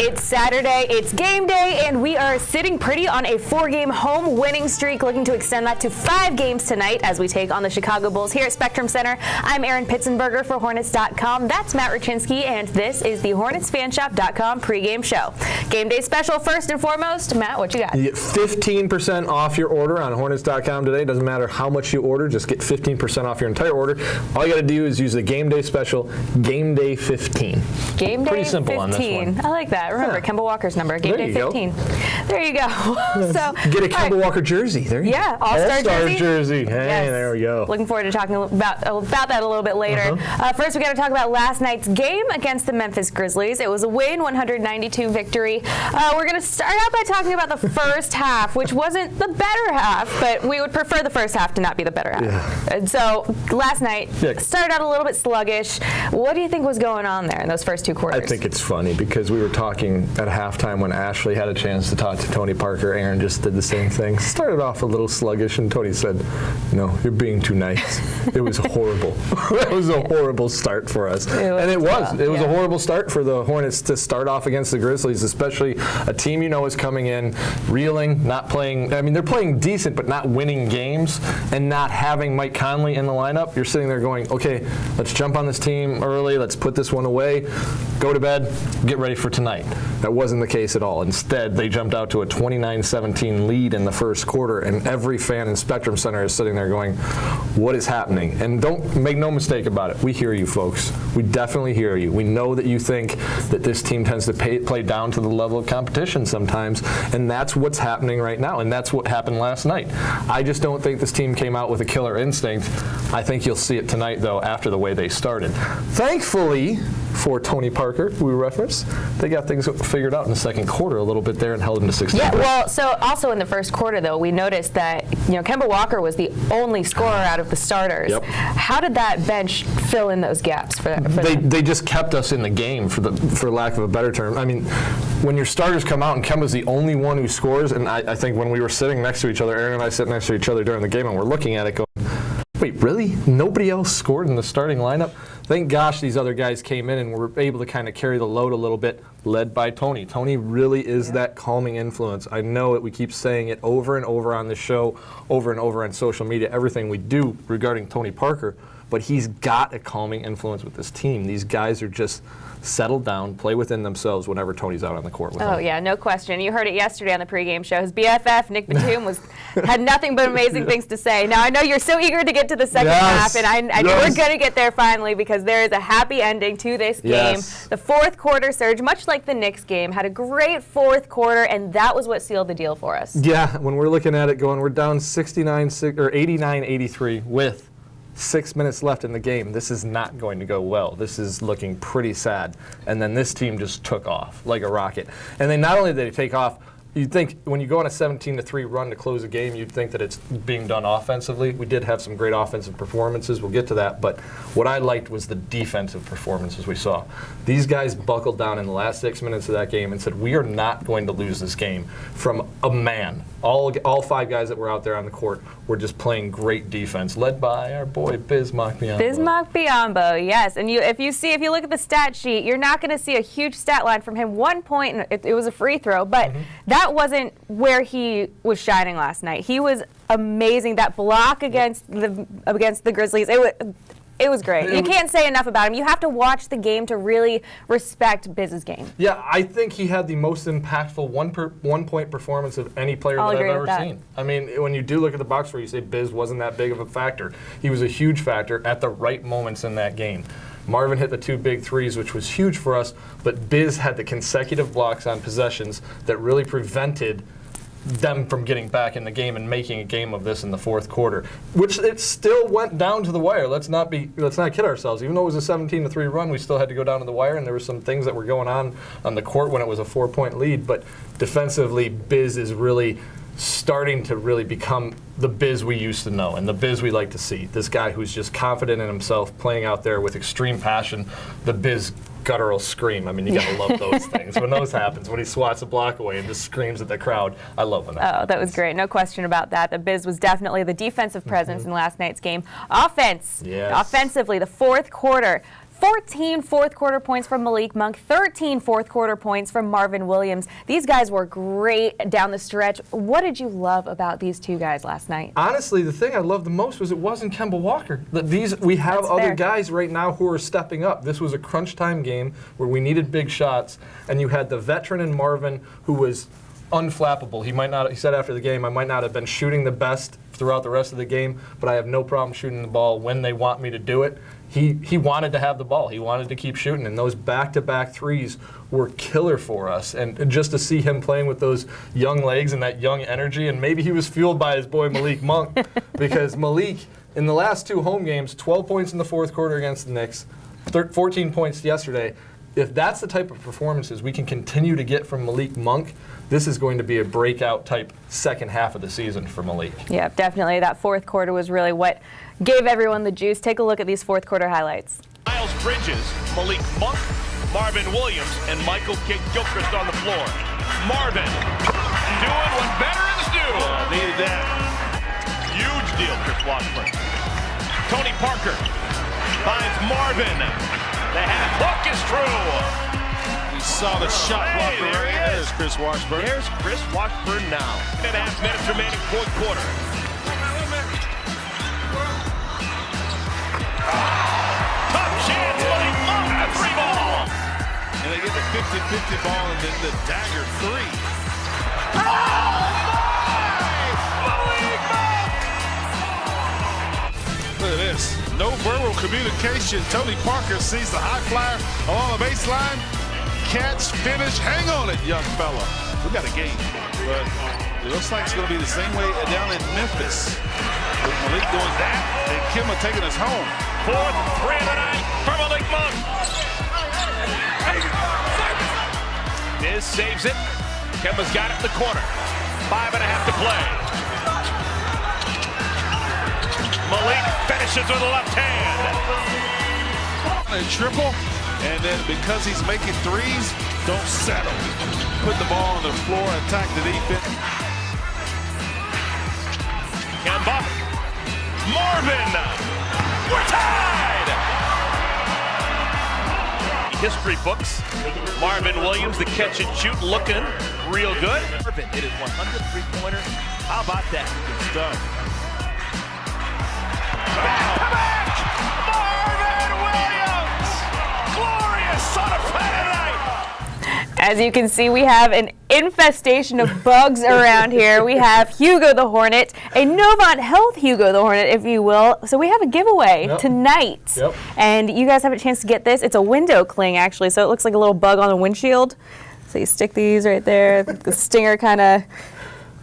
It's Saturday, it's game day, and we are sitting pretty on a 4-game home winning streak, looking to extend that to 5 games tonight as we take on the Chicago Bulls here at Spectrum Center. I'm Erin Pitzenberger for Hornets.com. That's Matt Rachinsky, and this is the HornetsFanshop.com pregame show. Game day special first and foremost. Matt, what you got? You get 15% off your order on Hornets.com today. Doesn't matter how much you order, just get 15% off your entire order. All you got to do is use the game day special, Game Day 15. Game Day Pretty simple 15. on this one. I like that. Remember, Kemba Walker's number, Game Day 15. There you go. So get a Kemba Walker jersey. There you go. Yeah, All-Star jersey. Hey, yes. There we go. Looking forward to talking about that a little bit later. First, we got to talk about last night's game against the Memphis Grizzlies. It was a win, 192 victory. We're going to start out by talking about the first half, which wasn't the better half, but we would prefer the first half to not be the better half. Yeah. And so last night started out a little bit sluggish. What do you think was going on there in those first 2 quarters? I think it's funny because we were talking at halftime when Ashley had a chance to talk to Tony Parker. Aaron just did the same thing. Started off a little sluggish, and Tony said, "No, you're being too nice." It was horrible. It was a horrible start for us. It was a horrible start for the Hornets to start off against the Grizzlies, especially a team you know is coming in, reeling, not playing. I mean, they're playing decent, but not winning games, and not having Mike Conley in the lineup. You're sitting there going, okay, let's jump on this team early. Let's put this one away. Go to bed. Get ready for tonight. That wasn't the case at all. Instead, they jumped out to a 29-17 lead in the first quarter, and every fan in Spectrum Center is sitting there going, what is happening? And don't make no mistake about it. We hear you, folks. We definitely hear you. We know that you think that this team tends to play down to the level of competition sometimes, and that's what's happening right now, and that's what happened last night. I just don't think this team came out with a killer instinct. I think you'll see it tonight, though, after the way they started. Thankfully, for Tony Parker, who we referenced, they got things figured out in the second quarter a little bit there and held them to 16. Yeah, well, so also in the first quarter, though, we noticed that Kemba Walker was the only scorer out of the starters. Yep. How did that bench fill in those gaps for them? They just kept us in the game, for lack of a better term. I mean, when your starters come out and Kemba's the only one who scores, and I think when we were sitting next to each other, Aaron and I sit next to each other during the game, and we're looking at it going, wait, really? Nobody else scored in the starting lineup? Thank gosh these other guys came in and were able to kind of carry the load a little bit, led by Tony. Tony really is that calming influence. I know it. We keep saying it over and over on the show, over and over on social media, everything we do regarding Tony Parker, but he's got a calming influence with this team. These guys are just settle down, play within themselves whenever Tony's out on the court with them. Oh, yeah, no question. You heard it yesterday on the pregame show. His BFF, Nick Batum, had nothing but amazing things to say. Now, I know you're so eager to get to the second half, and I know we're going to get there finally because there is a happy ending to this game. The fourth quarter surge, much like the Knicks game, had a great fourth quarter, and that was what sealed the deal for us. Yeah, when we're looking at it going, we're down 89-83 with 6 minutes left in the game. This is not going to go well. This is looking pretty sad. And then this team just took off like a rocket. And then not only did they take off, you'd think when you go on a 17-3 run to close a game, you'd think that it's being done offensively. We did have some great offensive performances. We'll get to that. But what I liked was the defensive performances we saw. These guys buckled down in the last 6 minutes of that game and said, we are not going to lose this game from a man. All 5 guys that were out there on the court were just playing great defense, led by our boy Bismack Biyombo. Bismack Biyombo, yes. And if you look at the stat sheet, you're not going to see a huge stat line from him. 1 point, and it was a free throw, but that wasn't where he was shining last night. He was amazing. That block against the Grizzlies, it was great. You can't say enough about him. You have to watch the game to really respect Biz's game. Yeah, I think he had the most impactful one-point performance of any player that I've ever seen. I mean, when you do look at the box score, you say Biz wasn't that big of a factor. He was a huge factor at the right moments in that game. Marvin hit the 2 big threes, which was huge for us, but Biz had the consecutive blocks on possessions that really prevented them from getting back in the game and making a game of this in the fourth quarter, which it still went down to the wire. Let's not kid ourselves. Even though it was a 17-3 run, we still had to go down to the wire, and there were some things that were going on the court when it was a 4-point lead. But defensively, Biz is really starting to really become the Biz we used to know and the Biz we like to see. This guy who's just confident in himself, playing out there with extreme passion, the Biz guttural scream. I mean, you gotta love those things. When those happens, when he swats a block away and just screams at the crowd, I love when that happens. That was great. No question about that. The Biz was definitely the defensive presence in last night's game. Offensively, the fourth quarter, 14 fourth-quarter points from Malik Monk, 13 fourth-quarter points from Marvin Williams. These guys were great down the stretch. What did you love about these two guys last night? Honestly, the thing I loved the most was it wasn't Kemba Walker. We have That's other fair. guys right now who are stepping up. This was a crunch time game where we needed big shots, and you had the veteran in Marvin who was unflappable. He said after the game, I might not have been shooting the best throughout the rest of the game, but I have no problem shooting the ball when they want me to do it. He wanted to have the ball. He wanted to keep shooting, and those back-to-back threes were killer for us. And just to see him playing with those young legs and that young energy, and maybe he was fueled by his boy Malik Monk, because Malik, in the last 2 home games, 12 points in the fourth quarter against the Knicks, 14 points yesterday. If that's the type of performances we can continue to get from Malik Monk, this is going to be a breakout type second half of the season for Malik. Yeah, definitely. That fourth quarter was really what gave everyone the juice. Take a look at these fourth quarter highlights. Miles Bridges, Malik Monk, Marvin Williams, and Michael Kidd-Gilchrist on the floor. Marvin doing what veterans do. Needed that. Huge deal, Chris Washburn. Tony Parker finds Marvin. The half hook is true. He saw the shot blocker. There he is. There's Chris Washburn. There's Chris Washburn now. 2.5 minutes remaining, fourth quarter. Tough chance, Malik Monk, a 3-ball. And they get the 50-50 ball and then the dagger 3. Oh, my! Malik Monk! Look at this. No verbal communication. Tony Parker sees the high flyer along the baseline. Catch, finish, hang on it, young fella. We got a game. But it looks like it's going to be the same way down in Memphis. With Malik doing that and Kemba taking us home. Fourth, 3 of the night for Malik Monk. Miz saves it. Kemba's got it in the corner. 5.5 to play. Malik finishes with the left hand. A triple, and then because he's making threes, don't settle. Put the ball on the floor, attack the defense. Kemba. Marvin. We're tied. History books. Marvin Williams, the catch and shoot, looking real good. Marvin hit his 100 three-pointer. How about that? Good stuff. Back-to-back! Marvin Williams! Glorious son of Friday night! As you can see, we have an infestation of bugs around here. We have Hugo the Hornet, a Novant Health Hugo the Hornet, if you will. So we have a giveaway tonight. Yep. And you guys have a chance to get this. It's a window cling, actually, so it looks like a little bug on a windshield. So you stick these right there. The stinger kind of,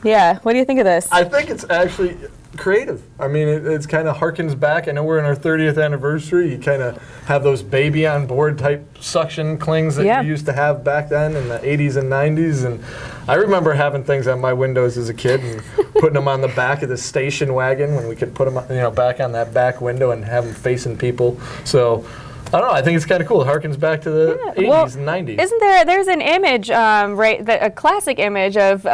yeah. What do you think of this? I think it's actually creative. I mean, it's kind of harkens back. I know we're in our 30th anniversary. You kind of have those baby on board type suction clings that you used to have back then in the 80s and 90s. And I remember having things on my windows as a kid and putting them on the back of the station wagon when we could put them, back on that back window and have them facing people. So I don't know. I think it's kind of cool. It harkens back to the 80s and 90s. Isn't there's an image, a classic image of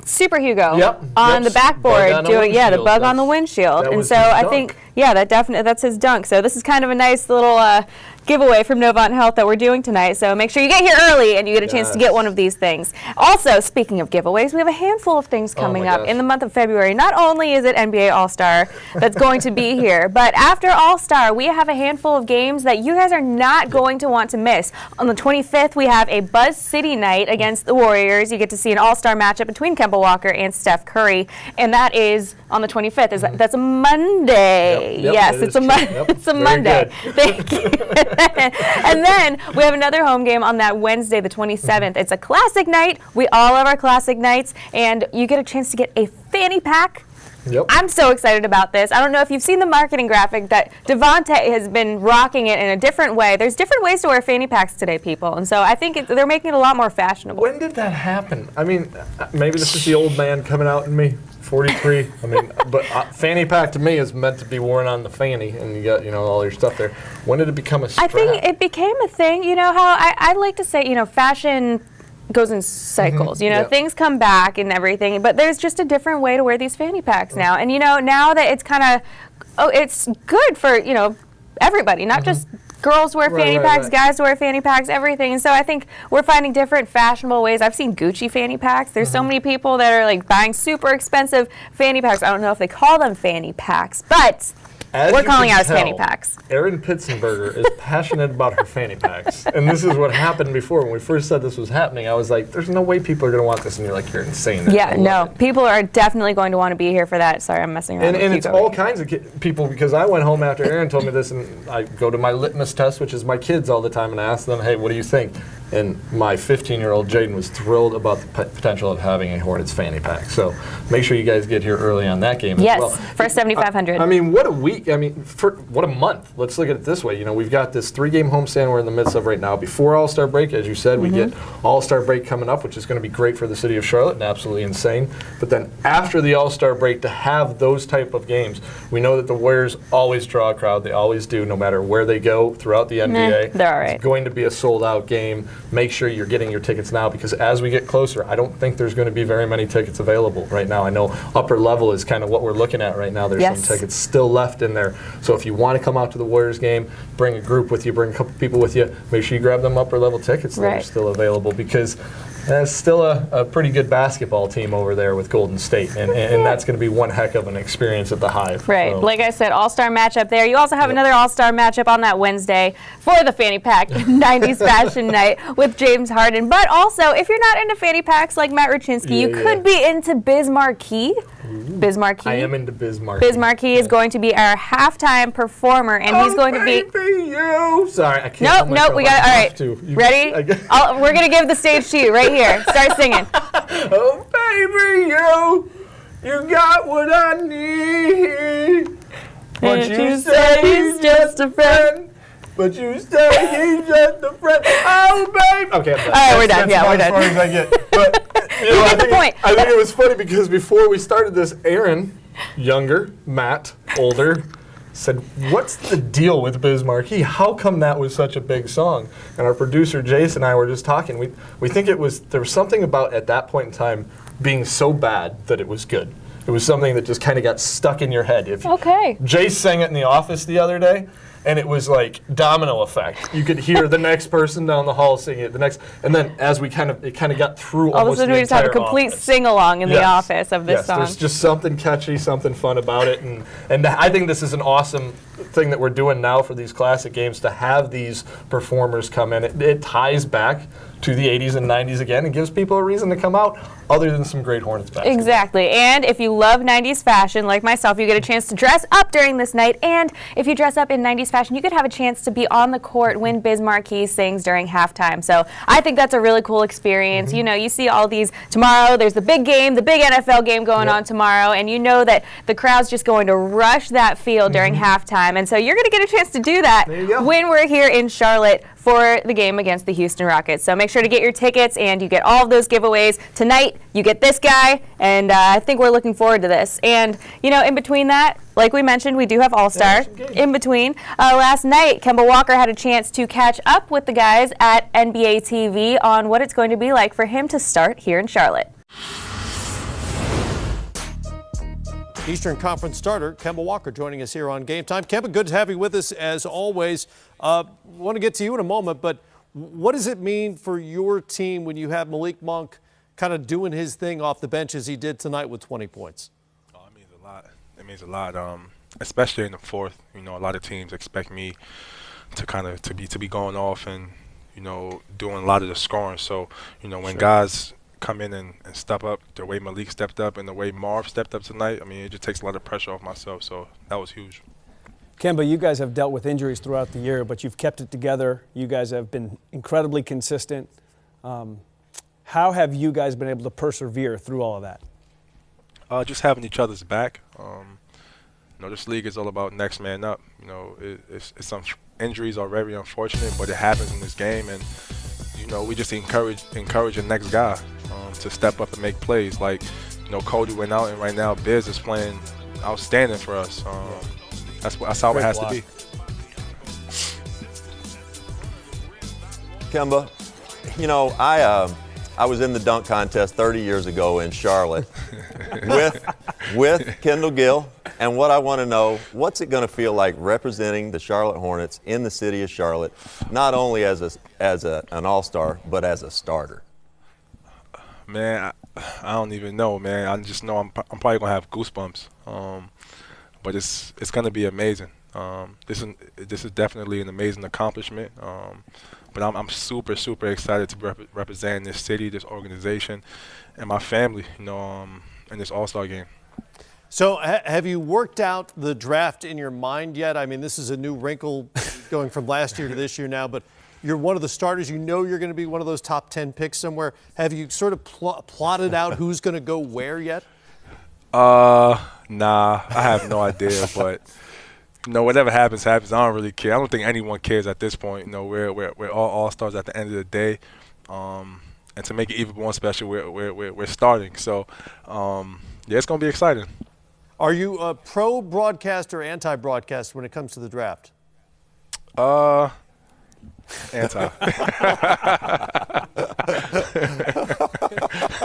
Super Hugo on the backboard doing the bug on the windshield. And so I think that's his dunk. So this is kind of a nice little giveaway from Novant Health that we're doing tonight. So make sure you get here early and you get a chance to get one of these things. Also, speaking of giveaways, we have a handful of things coming up in the month of February. Not only is it NBA All-Star that's going to be here, but after All-Star, we have a handful of games that you guys are not going to want to miss. On the 25th, we have a Buzz City night against the Warriors. You get to see an All-Star matchup between Kemba Walker and Steph Curry, and that is on the 25th. That's a Monday. Yes, it's a Monday. Thank you. And then we have another home game on that Wednesday, the 27th. It's a classic night. We all have our classic nights, and you get a chance to get a fanny pack. I'm so excited about this. I don't know if you've seen the marketing graphic that Devontae has been rocking it in a different way. There's different ways to wear fanny packs today, people, and so I think they're making it a lot more fashionable. When did that happen? I mean, maybe this is the old man coming out in me. 43. I mean, but fanny pack to me is meant to be worn on the fanny, and you got all your stuff there. When did it become a strap? I think it became a thing. You know how I like to say, fashion goes in cycles. Things come back and everything, but there's just a different way to wear these fanny packs now. And now that it's kind of, it's good for everybody, not just Girls wear fanny packs, guys wear fanny packs, everything. And so I think we're finding different fashionable ways. I've seen Gucci fanny packs. There's so many people that are like buying super expensive fanny packs. I don't know if they call them fanny packs, but we're calling ours fanny packs. Erin Pitzenberger is passionate about her fanny packs. And this is what happened before. When we first said this was happening, I was like, there's no way people are going to want this. And you're like, you're insane. Yeah, no. People are definitely going to want to be here for that. Sorry, I'm messing around. And it's all kinds of people, because I went home after Erin told me this, and I go to my litmus test, which is my kids all the time, and ask them, hey, what do you think? And my 15-year-old Jaden was thrilled about the potential of having a Hornets fanny pack. So make sure you guys get here early on that game as well. Yes, for 7,500. I mean, what a week. I mean, what a month. Let's look at it this way. You know, we've got this 3-game homestand we're in the midst of right now. Before All-Star break, as you said, we get All-Star break coming up, which is going to be great for the city of Charlotte and absolutely insane. But then after the All-Star break, to have those type of games, we know that the Warriors always draw a crowd. They always do, no matter where they go throughout the NBA. They're all right. It's going to be a sold-out game. Make sure you're getting your tickets now, because as we get closer, I don't think there's going to be very many tickets available right now. I know upper level is kind of what we're looking at right now. There's some tickets still left in there. So if you want to come out to the Warriors game, bring a group with you, bring a couple people with you, make sure you grab them upper level tickets that are still available, because there's still a pretty good basketball team over there with Golden State, and that's going to be one heck of an experience at the Hive. Right. So. Like I said, all-star matchup there. You also have another all-star matchup on that Wednesday for the Fanny Pack 90s Fashion Night with James Harden. But also, if you're not into fanny packs like Matt Ruchinsky, you could be into Biz Markie. Biz Markie. I am into Biz Markie. Biz Markie is going to be our halftime performer, and he's going to be. You. Sorry, I can't. Nope. We got. All right. Ready? We're gonna give the stage to you right here. Start singing. Oh baby, you got what I need. But you say he's just a friend. But you say he's just a friend. Oh baby. Okay. All right, we're done. Yeah, we're done. As far as I get. But, you get the point. I think it was funny because before we started this, Erin, younger, Matt, older, said, what's the deal with Biz Markie? How come that was such a big song? And our producer, Jason, and I were just talking. We think there was something about, at that point in time, being so bad that it was good. It was something that just kind of got stuck in your head. Jace sang it in the office the other day, and it was like domino effect. You could hear the next person down the hall singing it, and then as it kind of got through all almost of a sudden we just had a complete sing-along in the office of this song. There's just something catchy, something fun about it, and I think this is an awesome thing that we're doing now for these classic games, to have these performers come in. It ties back to the 80s and 90s again and gives people a reason to come out other than some great Hornets basketball. Exactly. And if you love 90s fashion, like myself, you get a chance to dress up during this night. And if you dress up in 90s fashion, you could have a chance to be on the court when Biz Markie sings during halftime. So I think that's a really cool experience. You know, you see all these tomorrow. There's the big game, the big NFL game going on tomorrow. And you know that the crowd's just going to rush that field during halftime. And so you're going to get a chance to do that when we're here in Charlotte for the game against the Houston Rockets. So make sure to get your tickets, and you get all of those giveaways. Tonight, you get this guy, and I think we're looking forward to this. And, you know, in between that, like we mentioned, we do have All-Star in between. Last night, Kemba Walker had a chance to catch up with the guys at NBA TV on what it's going to be like for him to start here in Charlotte. Eastern Conference starter Kemba Walker joining us here on Game Time. Kemba, good to have you with us as always. Want to get to you in a moment, but what does it mean for your team when you have Malik Monk kind of doing his thing off the bench as he did tonight with 20 points? Oh, it means a lot. It means a lot, especially in the fourth. You know, a lot of teams expect me to be going off and, you know, doing a lot of the scoring. So, you know, when guys come in and step up the way Malik stepped up and the way Marv stepped up tonight, I mean, it just takes a lot of pressure off myself. So that was huge. Kemba, you guys have dealt with injuries throughout the year, but you've kept it together. You guys have been incredibly consistent. How have you guys been able to persevere through all of that? Just having each other's back. You know, this league is all about next man up. You know, it's some injuries are very unfortunate, but it happens in this game, and you know, we just encourage the next guy to step up and make plays. Like, you know, Cody went out, and right now Biz is playing outstanding for us. That's how it has to be. Kemba, you know, I was in the dunk contest 30 years ago in Charlotte with Kendall Gill And what I want to know, what's it going to feel like representing the Charlotte Hornets in the city of Charlotte, not only as an all-star, but as a starter? Man, I don't even know, man. I just know I'm probably gonna have goosebumps. But it's gonna be amazing. This is definitely an amazing accomplishment. But I'm super excited to be representing this city, this organization, and my family, in this All-Star game. So have you worked out the draft in your mind yet? I mean, this is a new wrinkle going from last year to this year now, but you're one of the starters. You know you're going to be one of those top 10 picks somewhere. Have you sort of plotted out who's going to go where yet? Nah, I have no idea, but whatever happens. I don't really care. I don't think anyone cares at this point. We're all stars at the end of the day, and to make it even more special, we're starting. So, yeah, it's gonna be exciting. Are you a pro broadcast or anti-broadcast when it comes to the draft? Anti.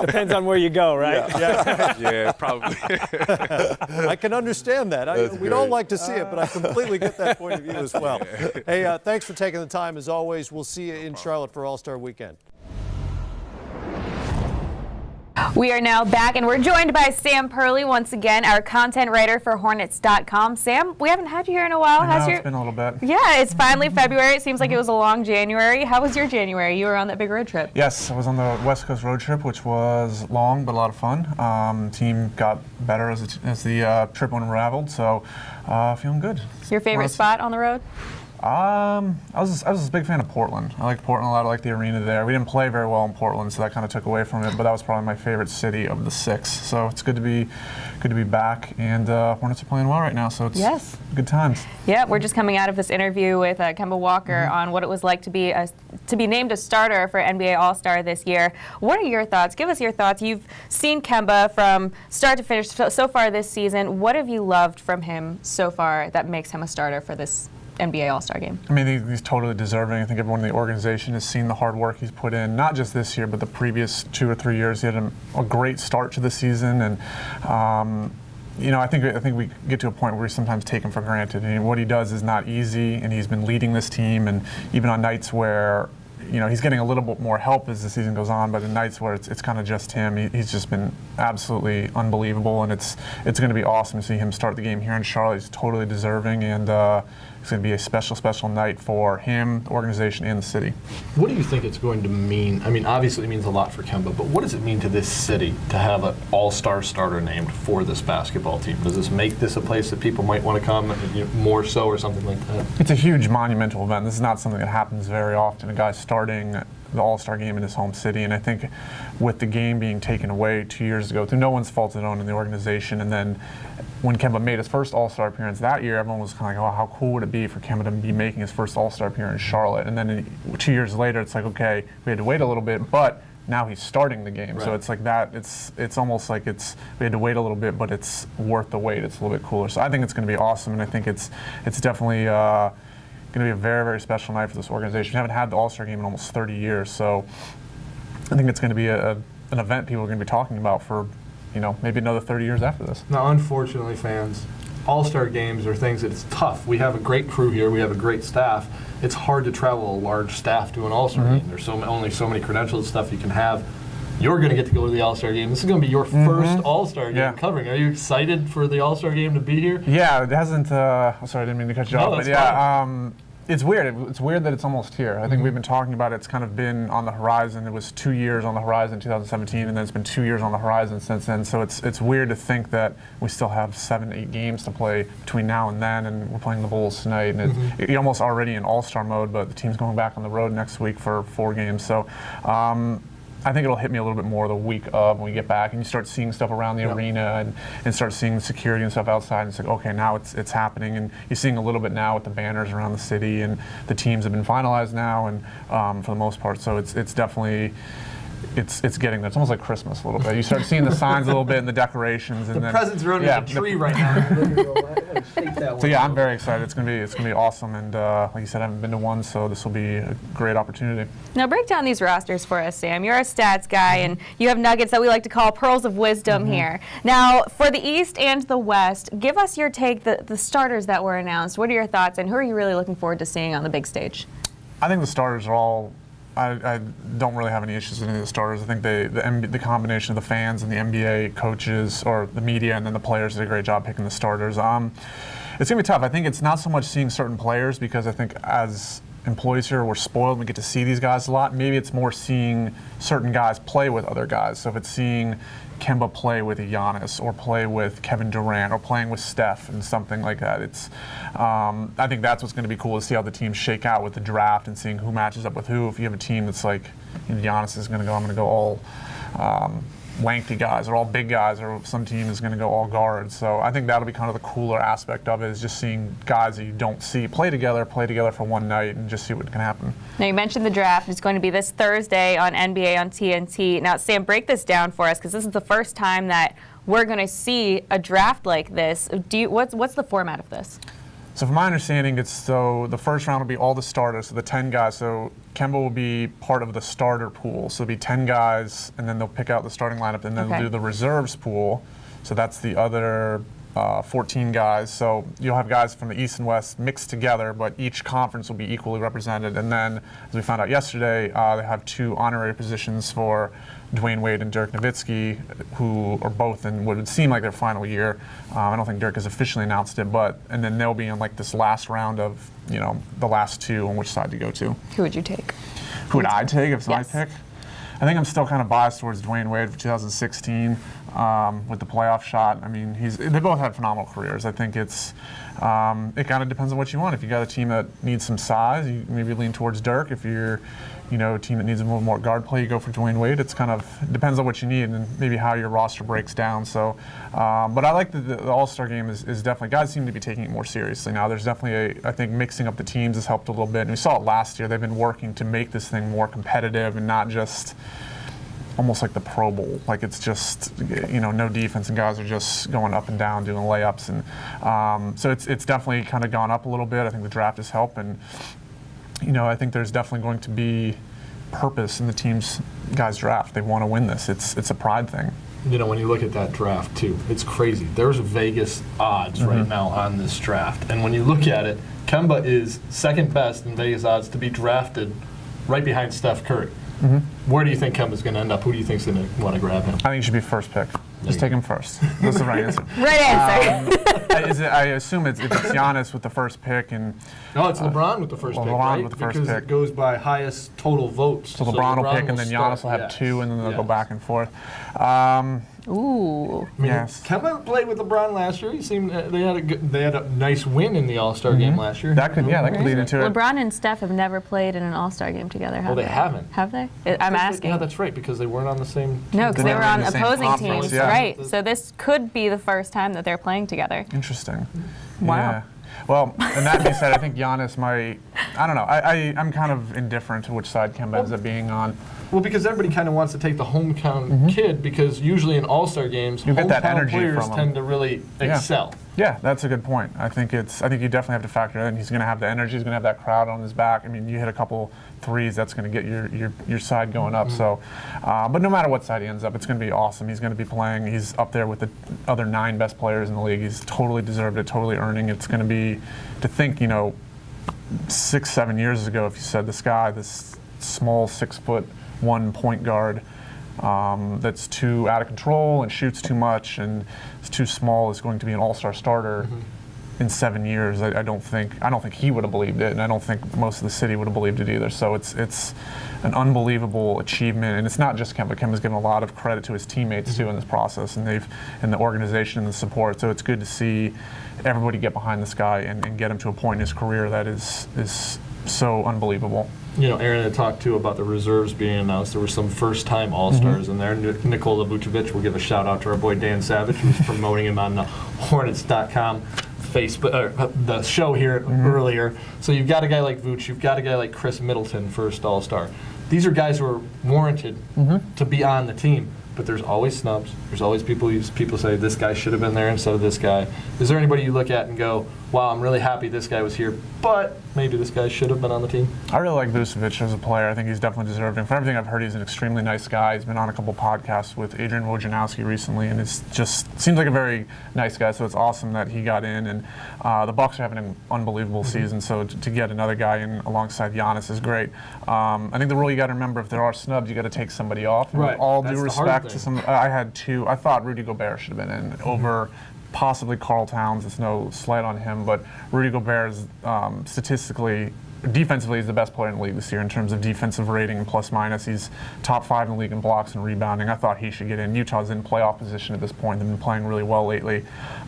Depends on where you go, right? Yeah, probably. I can understand that. We don't like to see it, but I completely get that point of view as well. Hey, thanks for taking the time as always. We'll see you in Charlotte for All-Star Weekend. We are now back, and we're joined by Sam PERLEY once again, our content writer for Hornets.com. Sam, we haven't had you here in a while. It's been a little bit. Yeah, it's finally February. It seems like it was a long January. How was your January? You were on that big road trip. Yes, I was on the West Coast road trip, which was long but a lot of fun. Team got better as the trip unraveled, so feeling good. Your favorite spot on the road? I was a big fan of Portland. I liked Portland a lot. I liked the arena there. We didn't play very well in Portland, so that kind of took away from it. But that was probably my favorite city of the 6. So it's good to be back. And Hornets are playing well right now, so it's good times. Yeah, we're just coming out of this interview with Kemba Walker on what it was like to be named a starter for NBA All-Star this year. What are your thoughts? Give us your thoughts. You've seen Kemba from start to finish so far this season. What have you loved from him so far that makes him a starter for this NBA All-Star game? I mean, he's totally deserving. I think everyone in the organization has seen the hard work he's put in, not just this year, but the previous 2 or 3 years. He had a great start to the season, and I think we get to a point where we sometimes take him for granted. And what he does is not easy, and he's been leading this team, and even on nights where he's getting a little bit more help as the season goes on, but in nights where it's kind of just him, he's just been absolutely unbelievable, and it's going to be awesome to see him start the game here in Charlotte. He's totally deserving, and it's going to be a special night for him, the organization, and the city. What do you think it's going to mean? I mean, obviously it means a lot for Kemba, but what does it mean to this city to have an all-star starter named for this basketball team? Does this make this a place that people might want to come more so or something like that? It's a huge monumental event. This is not something that happens very often. A guy starting the All-Star game in his home city, and I think with the game being taken away 2 years ago, through no one's fault of their own in the organization, and then when Kemba made his first All-Star appearance that year, everyone was kind of like, oh, how cool would it be for Kemba to be making his first All-Star appearance in Charlotte? And then 2 years later, it's like, okay, we had to wait a little bit, but now he's starting the game. Right. So it's like that. It's almost like we had to wait a little bit, but it's worth the wait. It's a little bit cooler. So I think it's going to be awesome, and I think it's definitely going to be a very, very special night for this organization. We haven't had the All-Star game in almost 30 years, so I think it's going to be an event people are going to be talking about for maybe another 30 years after this. Now, unfortunately, fans, All-Star games are things that it's tough. We have a great crew here. We have a great staff. It's hard to travel a large staff to an All-Star game. There's only so many credentials and stuff you can have. You're going to get to go to the All-Star game. This is going to be your first All-Star game covering. Are you excited for the All-Star game to be here? Yeah, it hasn't. Sorry, I didn't mean to cut you off. But yeah, it's weird. It's weird that it's almost here. I think we've been talking about it. It's kind of been on the horizon. It was 2 years on the horizon in 2017, and then it's been 2 years on the horizon since then. So it's weird to think that we still have 7, 8 games to play between now and then, and we're playing the Bulls tonight. And you're almost already in All-Star mode, but the team's going back on the road next week for 4 games. So I think it'll hit me a little bit more the week of when we get back, and you start seeing stuff around the arena and start seeing the security and stuff outside, and it's like, okay, now it's happening, and you're seeing a little bit now with the banners around the city, and the teams have been finalized now, and for the most part, so it's definitely, it's getting there. It's almost like Christmas a little bit. You start seeing the signs a little bit and the decorations, and The then presents are under the tree right now. So yeah, I'm very excited. It's gonna be awesome, and like you said, I haven't been to one, so this will be a great opportunity. Now break down these rosters for us, Sam. You're a stats guy, and you have nuggets that we like to call pearls of wisdom here. Now, for the East and the West, give us your take, the starters that were announced. What are your thoughts, and who are you really looking forward to seeing on the big stage? I think the starters are all. I don't really have any issues with any of the starters. I think the combination of the fans and the NBA coaches or the media and then the players did a great job picking the starters. It's going to be tough. I think it's not so much seeing certain players because I think as employees here, we're spoiled. We get to see these guys a lot. Maybe it's more seeing certain guys play with other guys. So if it's seeing Kemba play with Giannis or play with Kevin Durant or playing with Steph and something like that. I think that's what's going to be cool to see how the teams shake out with the draft and seeing who matches up with who. If you have a team that's like, Giannis is going to go, I'm going to go all lengthy guys or all big guys, or some team is going to go all guards. So I think that'll be kind of the cooler aspect of it, is just seeing guys that you don't see play together for one night and just see what can happen. Now you mentioned the draft. It's going to be this Thursday on NBA on TNT. Now Sam, break this down for us because this is the first time that we're going to see a draft like this. What's the format of this? So from my understanding, the first round will be all the starters, so the 10 guys. So Kemba will be part of the starter pool. So it'll be 10 guys, and then they'll pick out the starting lineup, and then they'll do the reserves pool. So that's the other 14 guys. So you'll have guys from the East and West mixed together, but each conference will be equally represented. And then, as we found out yesterday, they have 2 honorary positions for Dwayne Wade and Dirk Nowitzki, who are both in what would seem like their final year. I don't think Dirk has officially announced it, and then they'll be in like this last round of, the last 2 on which side to go to. Who would you take? Who would I take if it's my pick? I think I'm still kind of biased towards Dwayne Wade for 2016 with the playoff shot. I mean, they both had phenomenal careers. I think it kind of depends on what you want. If you got a team that needs some size, you maybe lean towards Dirk. If you're a team that needs a little more guard play, you go for Dwayne Wade. It depends on what you need and maybe how your roster breaks down. So, but I like the All-Star game is definitely, guys seem to be taking it more seriously now. There's definitely I think mixing up the teams has helped a little bit. And we saw it last year. They've been working to make this thing more competitive and not just almost like the Pro Bowl. Like it's just, no defense and guys are just going up and down doing layups. And so it's definitely kind of gone up a little bit. I think the draft has helped. And I think there's definitely going to be purpose in the team's guys' draft. They want to win this. It's a pride thing. When you look at that draft too, it's crazy. There's Vegas odds right now on this draft, and when you look at it, Kemba is second best in Vegas odds to be drafted, right behind Steph Curry. Where do you think Kemba's going to end up? Who do you think's going to want to grab him? I think he should be first pick. Just take him first. That's the right answer. Right answer. I assume it's Giannis with the first pick, and no, it's LeBron with the first pick. LeBron with the first because pick. it goes by highest total votes. So LeBron will pick, and then Giannis will have 2, and then they'll go back and forth. Ooh. Yes. Kemba played with LeBron last year. He seemed they had a nice win in the All-Star game last year. That could lead into it. LeBron and Steph have never played in an All-Star game together, have they haven't. Have they? I'm asking. Yeah, that's right, because they weren't on the same team. No, because they were on the same opposing conference, teams. yeah. Right. So this could be the first time that they're playing together. Interesting. Wow. Yeah. Well, and that being said, I think Giannis might. I don't know. I'm kind of indifferent to which side Kemba ends up being on. Well, because everybody kind of wants to take the hometown kid, because usually in All-Star games, you get that hometown energy players from him. tend to really excel. Yeah, that's a good point. I think you definitely have to factor in. He's going to have the energy. He's going to have that crowd on his back. I mean, you hit a couple threes, that's going to get your side going up. So, but no matter what side he ends up, it's going to be awesome. He's going to be playing. He's up there with the other 9 best players in the league. He's totally deserved it, totally earning. It's going to be, to think, 6-7 years ago, if you said this small 6'1" point guard that's too out of control and shoots too much and is too small is going to be an all-star starter in 7 years. I don't think he would have believed it, and I don't think most of the city would have believed it either. So it's an unbelievable achievement, and it's not just Kemba. Kemba's given a lot of credit to his teammates too in this process, and the organization and the support. So it's good to see everybody get behind this guy and get him to a point in his career that is so unbelievable. Aaron had talked too about the reserves being announced. There were some first-time All-Stars in there. Nikola Vucevic, we'll give a shout-out to our boy Dan Savage, who's promoting him on the Hornets.com the show here earlier. So you've got a guy like Vooch, you've got a guy like Chris Middleton, first All-Star. These are guys who are warranted to be on the team. But there's always snubs. There's always people say this guy should have been there instead of this guy. Is there anybody you look at and go, wow, I'm really happy this guy was here, but maybe this guy should have been on the team? I really like Vucevic as a player. I think he's definitely deserving. From everything I've heard, he's an extremely nice guy. He's been on a couple podcasts with Adrian Wojnarowski recently, and it's just seems like a very nice guy. So it's awesome that he got in. And the Bucks are having an unbelievable season. So to get another guy in alongside Giannis is great. I think the rule you got to remember: if there are snubs, you got to take somebody off. And right. With all That's due the hard respect thing. to some, I had two. I thought Rudy Gobert should have been in over possibly Karl Towns. It's no slight on him, but Rudy Gobert is statistically, defensively, he's the best player in the league this year in terms of defensive rating and plus minus. He's top 5 in the league in blocks and rebounding. I thought he should get in. Utah's in playoff position at this point. They've been playing really well lately.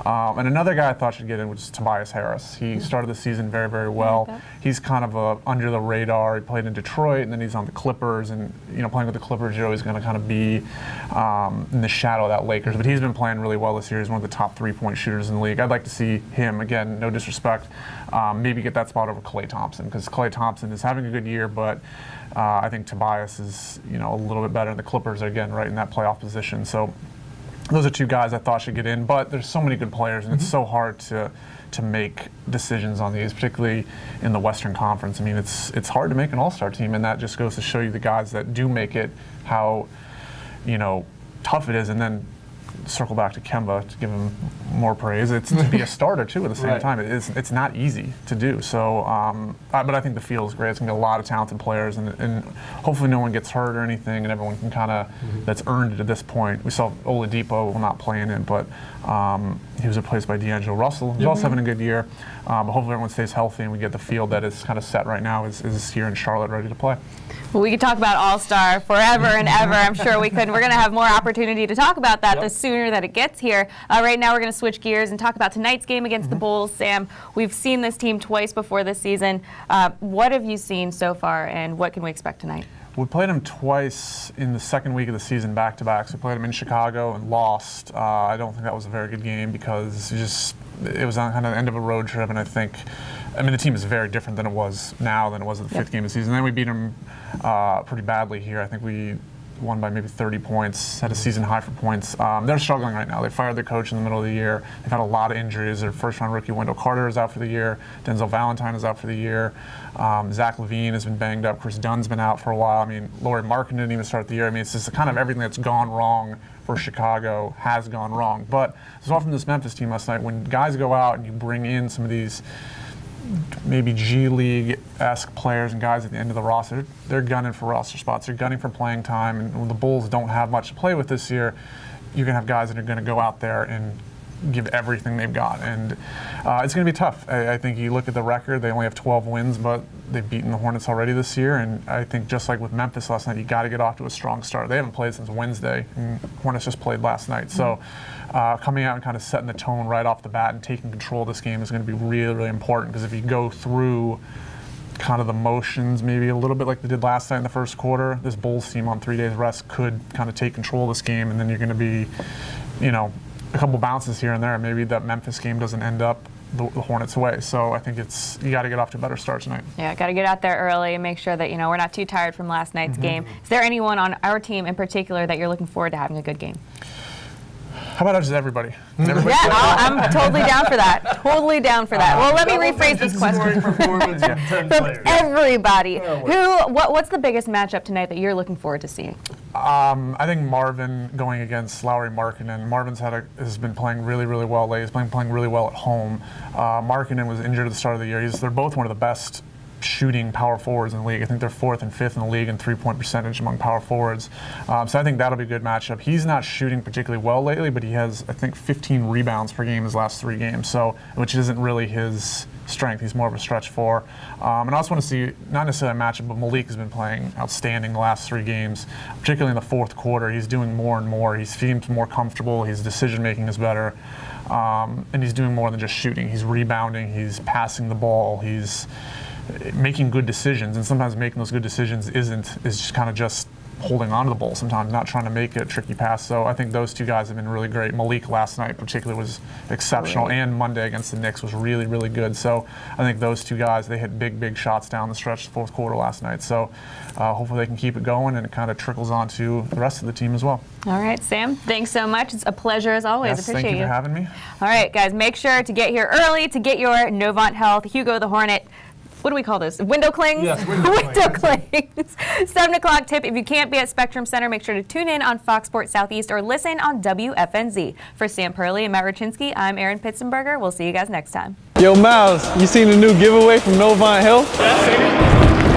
And another guy I thought should get in was Tobias Harris. He started the season very, very well. He's kind of under the radar. He played in Detroit, and then he's on the Clippers. And playing with the Clippers, you're always going to kind of be in the shadow of that Lakers. But he's been playing really well this year. He's one of the top 3-point shooters in the league. I'd like to see him, again, no disrespect, maybe get that spot over Klay Thompson, because Klay Thompson is having a good year, but I think Tobias is a little bit better. And the Clippers are, again, right in that playoff position. So those are two guys I thought should get in, but there's so many good players, and it's so hard to make decisions on these, particularly in the Western Conference. I mean, it's hard to make an all-star team, and that just goes to show you the guys that do make it, how tough it is. And then circle back to Kemba to give him more praise. It's to be a starter too at the same time. It's not easy to do. So, but I think the field is great. It's gonna be a lot of talented players, and hopefully no one gets hurt or anything, and everyone can kind of that's earned it at this point. We saw Oladipo not playing it, but he was replaced by D'Angelo Russell. He's also having a good year. But hopefully everyone stays healthy and we get the field that is kind of set right now is here in Charlotte ready to play. Well, we could talk about All-Star forever and ever. I'm sure we could. We're going to have more opportunity to talk about that the sooner that it gets here. Right now we're going to switch gears and talk about tonight's game against the Bulls. Sam, we've seen this team twice before this season. What have you seen so far, and what can we expect tonight? We played them twice in the second week of the season, back-to-back. So we played them in Chicago and lost. I don't think that was a very good game because it was on kind of the end of a road trip, and the team is very different than it was now than it was at the fifth game of the season. Then we beat them pretty badly here. I think we won by maybe 30 points, had a season high for points. They're struggling right now. They fired their coach in the middle of the year. They've had a lot of injuries. Their first-round rookie Wendell Carter is out for the year. Denzel Valentine is out for the year. Zach LaVine has been banged up. Chris Dunn's been out for a while. I mean, Lauri Markkanen didn't even start the year. I mean, it's just kind of everything that's gone wrong for Chicago has gone wrong. But I saw from this Memphis team last night, when guys go out and you bring in some of these maybe G League-esque players and guys at the end of the roster, they're gunning for roster spots. They're gunning for playing time. And when the Bulls don't have much to play with this year, you're going to have guys that are going to go out there and give everything they've got. And it's going to be tough. I think you look at the record, they only have 12 wins, but they've beaten the Hornets already this year. And I think just like with Memphis last night, you got to get off to a strong start. They haven't played since Wednesday, and Hornets just played last night. So coming out and kind of setting the tone right off the bat and taking control of this game is going to be really, really important, because if you go through kind of the motions maybe a little bit like they did last night in the first quarter, this Bulls team on 3 days rest could kind of take control of this game, and then you're going to be, a couple bounces here and there. Maybe that Memphis game doesn't end up the Hornets' way. So I think you got to get off to a better start tonight. Yeah, got to get out there early and make sure that we're not too tired from last night's game. Is there anyone on our team in particular that you're looking forward to having a good game? How about just everybody? I'm totally down for that. Totally down for that. Well, let me rephrase this question. From everybody. What's the biggest matchup tonight that you're looking forward to seeing? I think Marvin going against Lauri Markkanen. Marvin's has been playing really, really well lately. He's playing really well at home. Markkanen was injured at the start of the year. They're both one of the best shooting power forwards in the league. I think they're 4th and 5th in the league in three-point percentage among power forwards. So I think that'll be a good matchup. He's not shooting particularly well lately, but he has, I think, 15 rebounds per game his last 3 games, which isn't really his strength. He's more of a stretch 4. And I also want to see, not necessarily a matchup, but Malik has been playing outstanding the last 3 games, particularly in the fourth quarter. He's doing more and more. He seems more comfortable. His decision-making is better. And he's doing more than just shooting. He's rebounding. He's passing the ball. He's making good decisions, and sometimes making those good decisions is just kind of just holding on to the ball sometimes, not trying to make a tricky pass. So I think those two guys have been really great. Malik last night particularly was exceptional, and Monday against the Knicks was really, really good. So I think those two guys, they hit big shots down the stretch the fourth quarter last night. So hopefully they can keep it going, and it kind of trickles on to the rest of the team as well. All right, Sam, thanks so much. It's a pleasure as always. Yes, Appreciate thank you for having me. All right, guys, make sure to get here early to get your Novant Health Hugo the Hornet. What do we call this? Window clings? Yes, window clings. 7 o'clock tip. If you can't be at Spectrum Center, make sure to tune in on Fox Sports Southeast or listen on WFNZ. For Sam Perley and Matt Rachinsky, I'm Erin Pitzenberger. We'll see you guys next time. Yo, Miles, you seen the new giveaway from Novant Health? Yeah,